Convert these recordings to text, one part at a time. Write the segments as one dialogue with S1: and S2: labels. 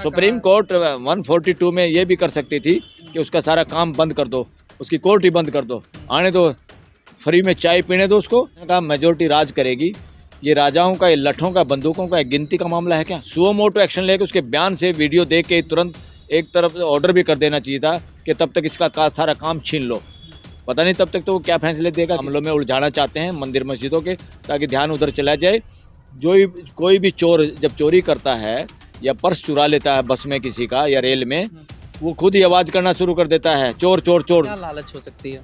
S1: Supreme court 142 में ये भी कर सकती थी कि उसका सारा काम बंद कर दो, उसकी कोर्ट ही बंद कर दो, आने दो, फ्री में चाय पीने दो उसको। का मेजोरिटी राज करेगी, ये राजाओं का, ये लठों का, बंदूकों का गिनती का मामला है क्या? सुओ मोटो एक्शन लेके उसके बयान से वीडियो देख के तुरंत एक तरफ ऑर्डर भी कर देना चाहिए था कि तब तक इसका सारा काम छीन लो। पता नहीं तब तक तो वो क्या फैसले देगा। मामलों में उलझाना चाहते हैं मंदिर मस्जिदों के, ताकि ध्यान उधर चला जाए। कोई भी चोर जब चोरी करता है या पर्स चुरा लेता है बस में किसी का या रेल में, वो खुद ही आवाज़ करना शुरू कर देता है, चोर चोर चोर।
S2: क्या लालच हो सकती है?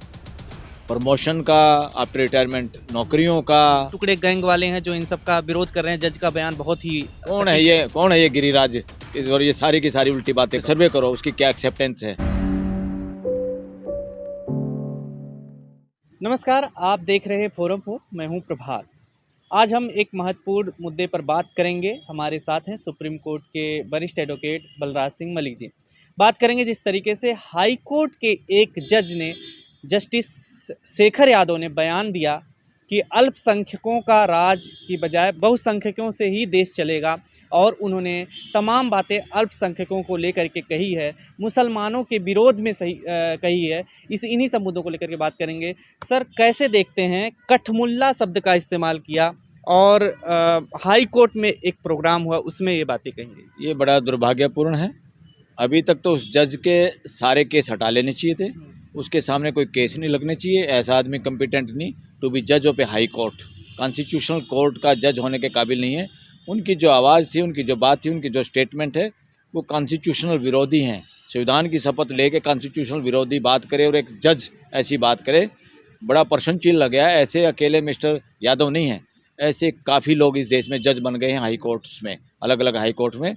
S1: प्रमोशन का, आफ्टर रिटायरमेंट नौकरियों का।
S2: टुकड़े गैंग वाले हैं जो इन सब का विरोध कर रहे हैं। जज का बयान बहुत ही
S1: कौन है ये गिरिराज? और ये सारी की सारी उल्टी बातें। सर्वे करो उसकी क्या एक्सेप्टेंस है।
S2: नमस्कार, आप देख रहे हैं फोरम को, मैं हूं प्रभात। आज हम एक महत्वपूर्ण मुद्दे पर बात करेंगे। हमारे साथ हैं सुप्रीम कोर्ट के वरिष्ठ एडवोकेट बलराज सिंह मलिक जी। बात करेंगे जिस तरीके से हाई कोर्ट के एक जज ने, जस्टिस शेखर यादव ने बयान दिया कि अल्पसंख्यकों का राज की बजाय बहुसंख्यकों से ही देश चलेगा, और उन्होंने तमाम बातें अल्पसंख्यकों को लेकर के कही है, मुसलमानों के विरोध में कही है। इन्हीं सब मुद्दों को लेकर के बात करेंगे। सर, कैसे देखते हैं, कठमुल्ला शब्द का इस्तेमाल किया और हाई कोर्ट में एक प्रोग्राम हुआ, उसमें ये बातें कही।
S1: ये बड़ा दुर्भाग्यपूर्ण है। अभी तक तो उस जज के सारे केस हटा लेने चाहिए थे, उसके सामने कोई केस नहीं लगने चाहिए। ऐसा आदमी कम्पिटेंट नहीं टू बी जज of A high court. Constitutional court का जज होने के काबिल नहीं है। उनकी जो आवाज़ थी, उनकी जो बात थी, उनकी जो स्टेटमेंट है, वो कॉन्स्टिट्यूशनल विरोधी हैं। संविधान की शपथ लेके कॉन्स्टिट्यूशनल विरोधी बात करे और एक जज ऐसी बात करे, बड़ा प्रश्नचिन्ह लग गया है। ऐसे अकेले मिस्टर यादव नहीं हैं, ऐसे काफ़ी लोग इस देश में जज बन गए हैं हाई कोर्ट्स में, अलग अलग हाई कोर्ट में।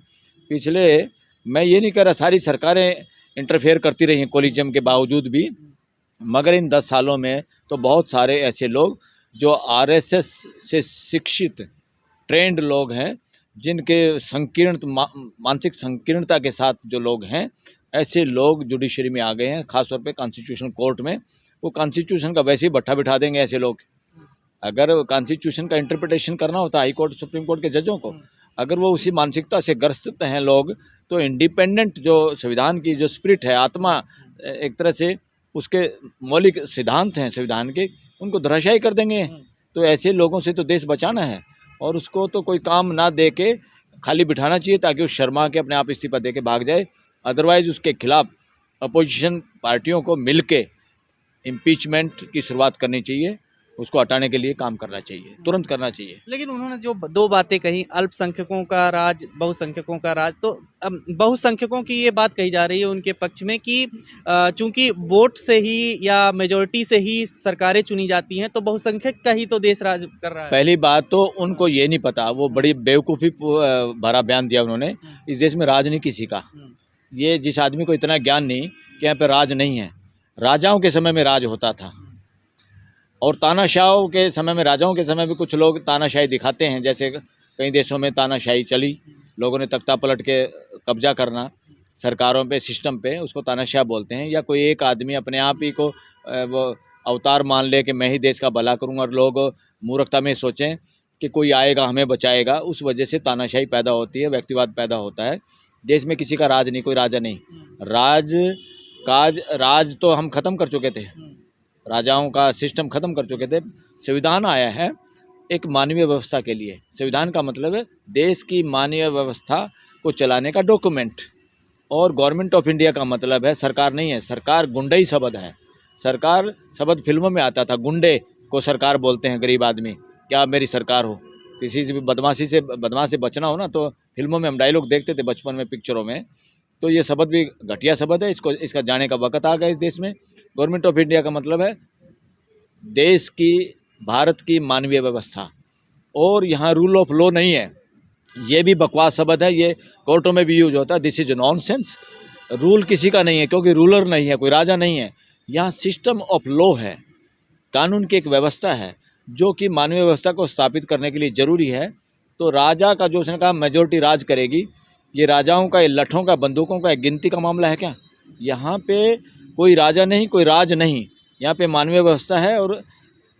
S1: पिछले, मैं ये नहीं कह रहा सारी सरकारें इंटरफेयर करती रही हैं कोलिजियम के बावजूद भी, मगर इन 10 सालों में तो बहुत सारे ऐसे लोग जो आरएसएस से शिक्षित ट्रेंड लोग हैं, जिनके मानसिक संकीर्णता के साथ जो लोग हैं, ऐसे लोग जुडिशरी में आ गए हैं, खासतौर पे कॉन्स्टिट्यूशन कोर्ट में। वो कॉन्स्टिट्यूशन का वैसे ही भट्ठा बिठा देंगे ऐसे लोग। अगर कॉन्स्टिट्यूशन का इंटरप्रिटेशन करना होता हाई कोर्ट सुप्रीम कोर्ट के जजों को, अगर वो उसी मानसिकता से ग्रस्त हैं लोग, तो इंडिपेंडेंट जो संविधान की जो स्पिरिट है, आत्मा, एक तरह से उसके मौलिक सिद्धांत हैं संविधान के, उनको धराशायी कर देंगे। तो ऐसे लोगों से तो देश बचाना है, और उसको तो कोई काम ना दे के खाली बिठाना चाहिए, ताकि वो शर्मा के अपने आप इस्तीफा दे के भाग जाए। अदरवाइज़ उसके खिलाफ अपोजिशन पार्टियों को मिल के इम्पीचमेंट की शुरुआत करनी चाहिए, उसको हटाने के लिए काम करना चाहिए, तुरंत करना चाहिए।
S2: लेकिन उन्होंने जो दो बातें कही, अल्पसंख्यकों का राज, बहुसंख्यकों का राज, तो बहुसंख्यकों की ये बात कही जा रही है उनके पक्ष में कि चूंकि वोट से ही या मेजॉरिटी से ही सरकारें चुनी जाती हैं, तो बहुसंख्यक का ही तो देश राज कर रहा है।
S1: पहली बात तो उनको ये नहीं पता, वो बड़ी बेवकूफ़ी भरा बयान दिया उन्होंने। इस देश में राज नहीं किसी का। ये जिस आदमी को इतना ज्ञान नहीं कि यहाँ पे राज नहीं है, राजाओं के समय में राज होता था, और तानाशाहों के समय में, राजाओं के समय में कुछ लोग तानाशाही दिखाते हैं। जैसे कई देशों में तानाशाही चली, लोगों ने तख्ता पलट के कब्जा करना सरकारों पे, सिस्टम पे, उसको तानाशाह बोलते हैं। या कोई एक आदमी अपने आप ही को वो अवतार मान ले कि मैं ही देश का भला करूँगा, और लोग मूर्खता में सोचें कि कोई आएगा हमें बचाएगा, उस वजह से तानाशाही पैदा होती है, व्यक्तिवाद पैदा होता है। देश में किसी का राज नहीं, कोई राजा नहीं। राज तो हम ख़त्म कर चुके थे, राजाओं का सिस्टम ख़त्म कर चुके थे। संविधान आया है एक मानवीय व्यवस्था के लिए। संविधान का मतलब है देश की मानवीय व्यवस्था को चलाने का डॉक्यूमेंट, और गवर्नमेंट ऑफ इंडिया का मतलब है सरकार नहीं है। सरकार गुंडई शब्द है। सरकार शब्द फिल्मों में आता था, गुंडे को सरकार बोलते हैं गरीब आदमी, क्या मेरी सरकार हो। किसी से भी बदमाश से बचना हो ना, तो फिल्मों में हम डायलॉग देखते थे बचपन में, पिक्चरों में। तो ये शब्द भी घटिया शब्द है, इसका जाने का वक्त आ गया इस देश में। गवर्नमेंट ऑफ इंडिया का मतलब है देश की, भारत की मानवीय व्यवस्था, और यहाँ रूल ऑफ लॉ नहीं है। ये भी बकवास शब्द है, ये कोर्टों में भी यूज होता है। This is nonsense. रूल किसी का नहीं है, क्योंकि रूलर नहीं है, कोई राजा नहीं है। यहाँ सिस्टम ऑफ लॉ है, कानून की एक व्यवस्था है, जो कि मानवीय व्यवस्था को स्थापित करने के लिए ज़रूरी है। तो राजा का, जो उसने कहा मेजोरिटी राज करेगी, ये राजाओं का, ये लठों का, बंदूकों का एक गिनती का मामला है क्या? यहाँ पे कोई राजा नहीं, कोई राज नहीं, यहाँ पे मानवीय व्यवस्था है। और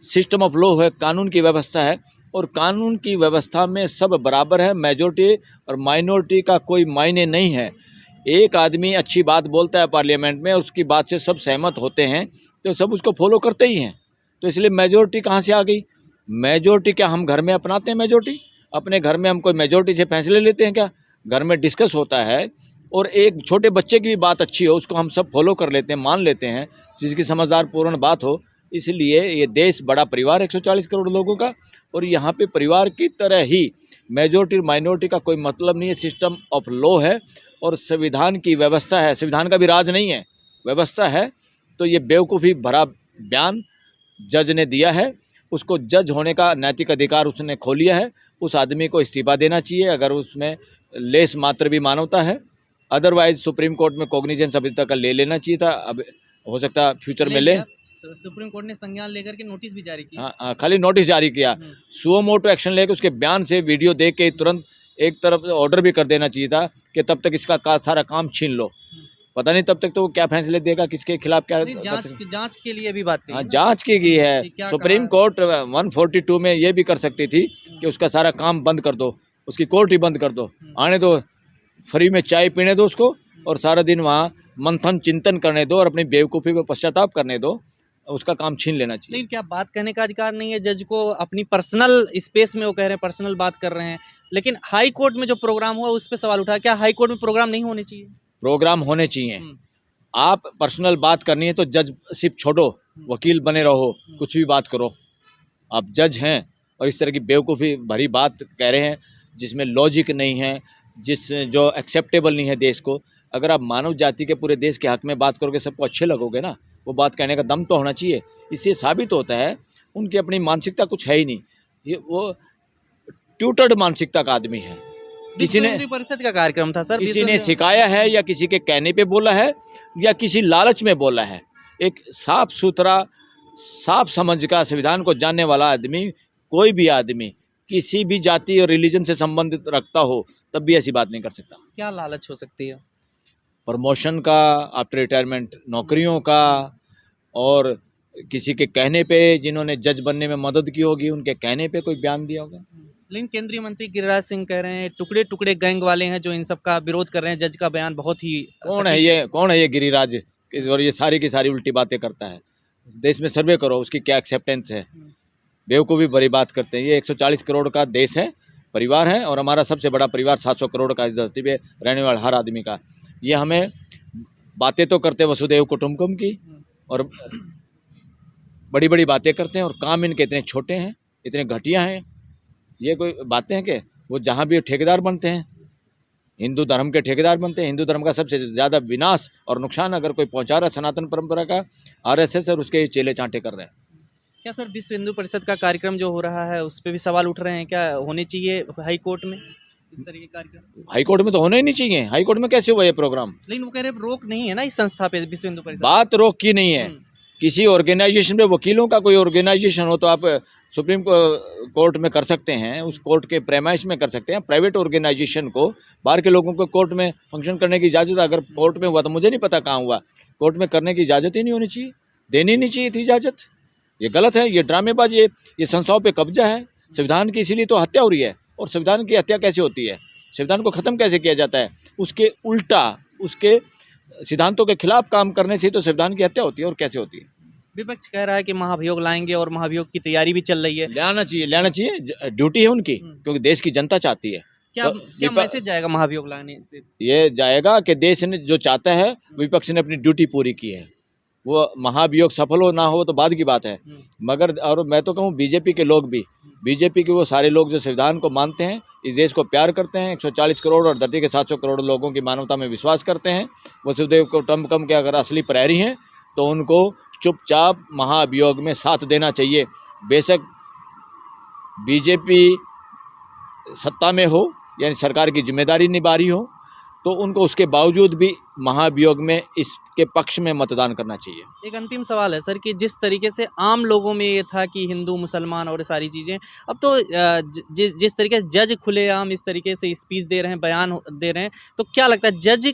S1: सिस्टम ऑफ लॉ है, कानून की व्यवस्था है, और कानून की व्यवस्था में सब बराबर है। मेजॉरिटी और माइनॉरिटी का कोई मायने नहीं है। एक आदमी अच्छी बात बोलता है पार्लियामेंट में, उसकी बात से सब सहमत होते हैं तो सब उसको फॉलो करते ही हैं। तो इसलिए मेजॉरिटी कहाँ से आ गई? मेजॉरिटी क्या हम घर में अपनाते हैं? मेजॉरिटी अपने घर में हम कोई मेजॉरिटी से फैसले लेते हैं क्या? घर में डिस्कस होता है, और एक छोटे बच्चे की भी बात अच्छी हो उसको हम सब फॉलो कर लेते हैं, मान लेते हैं, जिसकी समझदार पूर्ण बात हो। इसलिए ये देश बड़ा परिवार 140 करोड़ लोगों का, और यहाँ पे परिवार की तरह ही मेजॉरिटी माइनॉरिटी का कोई मतलब नहीं है। सिस्टम ऑफ लॉ है और संविधान की व्यवस्था है। संविधान का भी राज नहीं है, व्यवस्था है। तो ये बेवकूफ़ी भरा बयान जज ने दिया है, उसको जज होने का नैतिक अधिकार उसने खो लिया है। उस आदमी को इस्तीफा देना चाहिए अगर उसमें लेस मात्र भी मानवता है। अदरवाइज सुप्रीम कोर्ट में कॉग्निजेंस अभी तक ले लेना चाहिए था, अब हो सकता है फ्यूचर में ले।
S2: सुप्रीम कोर्ट ने संज्ञान लेकर के नोटिस भी जारी किया।
S1: हाँ, खाली नोटिस जारी किया। सुओ मोटो एक्शन लेकर उसके बयान से वीडियो देख के तुरंत एक तरफ ऑर्डर भी कर देना चाहिए था कि तब तक इसका सारा काम छीन लो। पता नहीं तब तक तो वो क्या फैसले देगा, किसके खिलाफ क्या।
S2: जांच के लिए भी बात
S1: हाँ, जांच की गई है। सुप्रीम कोर्ट 142 में ये भी कर सकती थी कि उसका सारा काम बंद कर दो, उसकी कोर्ट ही बंद कर दो, आने दो, फ्री में चाय पीने दो उसको, और सारा दिन वहाँ मंथन चिंतन करने दो और अपनी बेवकूफ़ी पर पश्चाताप करने दो। उसका काम छीन लेना चाहिए।
S2: नहीं, क्या बात कहने का अधिकार नहीं है जज को? अपनी पर्सनल स्पेस में वो कह रहे हैं, पर्सनल बात कर रहे हैं, लेकिन हाई कोर्ट में जो प्रोग्राम हुआ उस पर सवाल उठा। क्या हाई कोर्ट में प्रोग्राम नहीं होने चाहिए?
S1: प्रोग्राम होने चाहिए। आप पर्सनल बात करनी है तो जज सिर्फ छोड़ो, वकील बने रहो, कुछ भी बात करो। आप जज हैं और इस तरह की बेवकूफ़ी भरी बात कह रहे हैं जिसमें लॉजिक नहीं है, जो एक्सेप्टेबल नहीं है देश को। अगर आप मानव जाति के पूरे देश के हक में बात करोगे, सबको अच्छे लगोगे ना, वो बात कहने का दम तो होना चाहिए। इससे साबित होता है उनकी अपनी मानसिकता कुछ है ही नहीं, ये वो ट्यूटर्ड मानसिकता का आदमी है। किसी ने
S2: परिषद का कार्यक्रम था सर,
S1: किसी ने सिखाया है या किसी के कहने पे बोला है या किसी लालच में बोला है। एक साफ सुथरा साफ समझ का संविधान को जानने वाला आदमी, कोई भी आदमी किसी भी जाति और रिलीजन से संबंधित रखता हो तब भी ऐसी बात नहीं कर सकता।
S2: क्या लालच हो सकती है?
S1: प्रमोशन का, आफ्टर रिटायरमेंट नौकरियों का, और किसी के कहने पे, जिन्होंने जज बनने में मदद की होगी उनके कहने पे कोई बयान दिया होगा।
S2: लेकिन केंद्रीय मंत्री गिरिराज सिंह कह रहे हैं टुकड़े टुकड़े गैंग वाले हैं जो इन सब का विरोध कर रहे हैं। जज का बयान बहुत ही
S1: कौन है ये गिरिराज, और ये सारी की सारी उल्टी बातें करता है। देश में सर्वे करो उसकी क्या एक्सेप्टेंस है। बेवकूफ़ी भरी बात करते हैं। ये 140 करोड़ का देश है, परिवार है, और हमारा सबसे बड़ा परिवार 700 करोड़ का इस धरती पे रहने वाला हर आदमी का। ये हमें बातें तो करते वसुदेव कुटुंबकम की, और बड़ी बड़ी बातें करते हैं, और काम इनके इतने छोटे हैं, इतने घटिया हैं। ये कोई बातें हैं कि वो जहाँ भी ठेकेदार बनते हैं, हिंदू धर्म के ठेकेदार बनते हैं। हिंदू धर्म का सबसे ज़्यादा विनाश और नुकसान अगर कोई पहुँचा रहा है सनातन परंपरा का, आरएसएस और उसके चेले चांटे कर रहे हैं।
S2: क्या सर विश्व हिंदू परिषद का कार्यक्रम जो हो रहा है उस पर भी सवाल उठ रहे हैं? क्या होने चाहिए हाई कोर्ट में इस तरह के कार्यक्रम?
S1: हाई कोर्ट में तो होना ही नहीं चाहिए। हाई कोर्ट में कैसे हुआ ये प्रोग्राम?
S2: लेकिन वो कह रहे रोक नहीं है ना इस संस्था पे, विश्व हिंदू परिषद।
S1: बात रोक की नहीं है। किसी ऑर्गेनाइजेशन में, वकीलों का कोई ऑर्गेनाइजेशन हो तो आप सुप्रीम कोर्ट में कर सकते हैं, उस कोर्ट के प्रेमाइस में कर सकते हैं। प्राइवेट ऑर्गेनाइजेशन को, बाहर के लोगों को कोर्ट में फंक्शन करने की इजाज़त, अगर कोर्ट में हुआ तो मुझे नहीं पता कहाँ हुआ, कोर्ट में करने की इजाज़त ही नहीं होनी चाहिए, देनी नहीं चाहिए थी इजाज़त। ये गलत है, ये ड्रामेबाजी है, ये संस्थाओं पे कब्जा है। संविधान की इसीलिए तो हत्या हो रही है। और संविधान की हत्या कैसे होती है, संविधान को ख़त्म कैसे किया जाता है? उसके उल्टा, उसके सिद्धांतों के खिलाफ काम करने से तो संविधान की हत्या होती है। और कैसे होती है?
S2: विपक्ष कह रहा है कि महाभियोग लाएंगे और महाभियोग की तैयारी भी चल रही है।
S1: लाना चाहिए, ड्यूटी है उनकी, क्योंकि देश की जनता चाहती है।
S2: क्या मैसेज जाएगा महाभियोग लाने से?
S1: ये जाएगा कि देश ने जो चाहता है, विपक्ष ने अपनी ड्यूटी पूरी की है। वो महाभियोग सफल हो ना हो तो बाद की बात है, मगर और मैं तो कहूँ बीजेपी के लोग भी, बीजेपी के वो सारे लोग जो संविधान को मानते हैं, इस देश को प्यार करते हैं, 140 करोड़ और धरती के 700 करोड़ लोगों की मानवता में विश्वास करते हैं, वसुदेव कुटुंबकम के अगर असली प्रहरी हैं तो उनको चुपचाप महाअभियोग में साथ देना चाहिए। बेशक बीजेपी सत्ता में हो, यानी सरकार की जिम्मेदारी निभा रही हो, तो उनको उसके बावजूद भी महाभियोग में इसके पक्ष में मतदान करना चाहिए।
S2: एक अंतिम सवाल है सर कि जिस तरीके से आम लोगों में ये था कि हिंदू मुसलमान और सारी चीज़ें, अब तो जिस तरीके से जज खुलेआम इस तरीके से स्पीच दे रहे हैं, बयान दे रहे हैं, तो क्या लगता है जज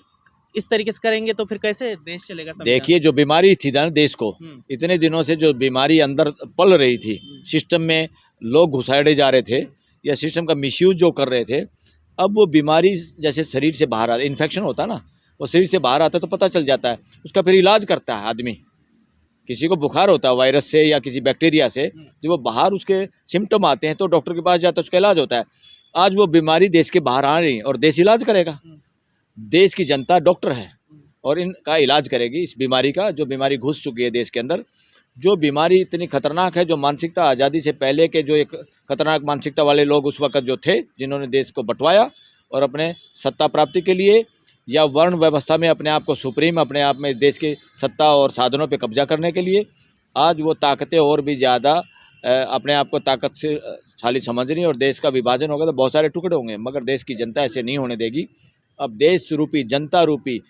S2: इस तरीके से करेंगे तो फिर कैसे देश चलेगा? संविधान?
S1: देखिए, जो बीमारी थी ना देश को, इतने दिनों से जो बीमारी अंदर पल रही थी, सिस्टम में लोग घुसाड़े जा रहे थे या सिस्टम का मिसयूज जो कर रहे थे, अब वो बीमारी जैसे शरीर से बाहर आता, इन्फेक्शन होता है ना, वो शरीर से बाहर आता है तो पता चल जाता है, उसका फिर इलाज करता है आदमी। किसी को बुखार होता है वायरस से या किसी बैक्टीरिया से, जब वो बाहर उसके सिम्टम आते हैं तो डॉक्टर के पास जाता है, उसका इलाज होता है। आज वो बीमारी देश के बाहर आ रही और देश इलाज करेगा। देश की जनता डॉक्टर है और इनका इलाज करेगी इस बीमारी का, जो बीमारी घुस चुकी है देश के अंदर। जो बीमारी इतनी खतरनाक है, जो मानसिकता आज़ादी से पहले के जो एक खतरनाक मानसिकता वाले लोग उस वक्त जो थे, जिन्होंने देश को बंटवाया और अपने सत्ता प्राप्ति के लिए या वर्ण व्यवस्था में अपने आप को सुप्रीम, अपने आप में देश की सत्ता और साधनों पे कब्जा करने के लिए, आज वो ताकतें और भी ज़्यादा अपने आप को ताकत से शाली समझ रही, और देश का विभाजन होगा तो बहुत सारे टुकड़े होंगे, मगर देश की जनता ऐसे नहीं होने देगी। अब देश रूपी, जनता रूपी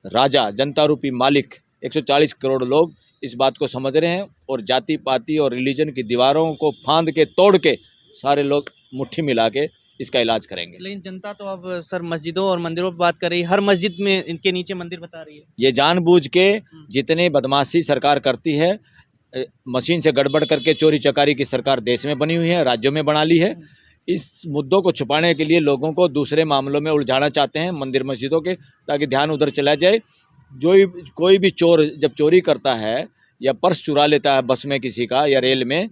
S1: राजा, जनता रूपी मालिक 140 करोड़ लोग इस बात को समझ रहे हैं और जाति पाति और रिलीजन की दीवारों को फांद के, तोड़ के सारे लोग मुट्ठी मिला के इसका इलाज करेंगे।
S2: लेकिन जनता तो अब सर मस्जिदों और मंदिरों पर बात कर रही है, हर मस्जिद में इनके नीचे मंदिर बता रही है।
S1: ये जानबूझ के जितने बदमाशी सरकार करती है, मशीन से गड़बड़ करके चोरी चकारी की सरकार देश में बनी हुई है, राज्यों में बना ली है। इस मुद्दों को छुपाने के लिए लोगों को दूसरे मामलों में उलझाना चाहते हैं, मंदिर मस्जिदों के, ताकि ध्यान उधर चला जाए। कोई भी चोर जब चोरी करता है या पर्स चुरा लेता है बस में किसी का या रेल में,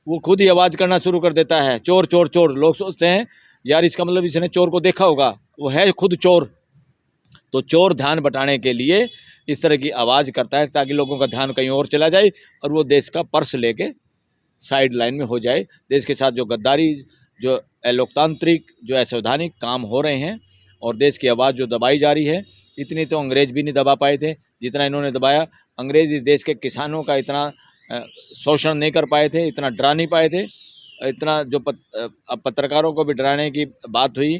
S1: वो खुद ही आवाज़ करना शुरू कर देता है, चोर चोर चोर। लोग सोचते हैं यार इसका मतलब इसने चोर को देखा होगा, वो है खुद चोर। तो चोर ध्यान बटाने के लिए इस तरह की आवाज़ करता है ताकि लोगों का ध्यान कहीं और चला जाए और वो देश का पर्स लेके साइड लाइन में हो जाए। देश के साथ जो गद्दारी, जो अलोकतांत्रिक, जो असंवैधानिक काम हो रहे हैं और देश की आवाज़ जो दबाई जा रही है, इतनी तो अंग्रेज़ भी नहीं दबा पाए थे जितना इन्होंने दबाया। अंग्रेज़ इस देश के किसानों का इतना शोषण नहीं कर पाए थे, इतना डरा नहीं पाए थे, इतना जो पत्रकारों को भी डराने की बात हुई।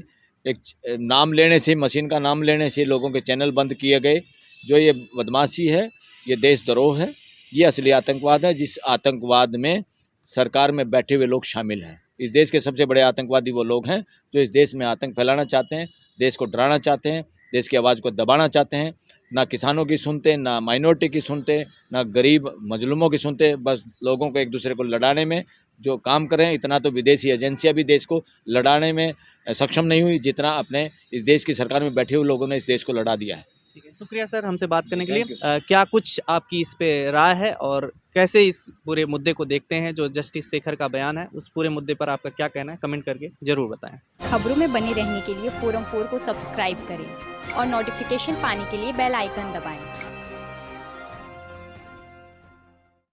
S1: एक नाम लेने से, मशीन का नाम लेने से लोगों के चैनल बंद किए गए। जो ये बदमाशी है, ये देशद्रोह है, ये असली आतंकवाद है, जिस आतंकवाद में सरकार में बैठे हुए लोग शामिल हैं। इस देश के सबसे बड़े आतंकवादी वो लोग हैं जो इस देश में आतंक फैलाना चाहते हैं, देश को डराना चाहते हैं, देश की आवाज़ को दबाना चाहते हैं। ना किसानों की सुनते, ना माइनॉरिटी की सुनते, ना गरीब मजलूमों की सुनते, बस लोगों को एक दूसरे को लड़ाने में जो काम कर रहे हैं। इतना तो विदेशी एजेंसियां भी देश को लड़ाने में सक्षम नहीं हुई जितना अपने इस देश की सरकार में बैठे हुए लोगों ने इस देश को लड़ा दिया है।
S2: ठीक है, शुक्रिया सर हमसे बात करने के लिए। क्या कुछ आपकी इस पे राय है और कैसे इस पूरे मुद्दे को देखते हैं? जो जस्टिस शेखर का बयान है, उस पूरे मुद्दे पर आपका क्या कहना है? कमेंट करके जरूर बताएं।
S3: खबरों में बने रहने के लिए फोरम 4 को सब्सक्राइब करें और नोटिफिकेशन पाने के लिए बेल आइकन दबाएं।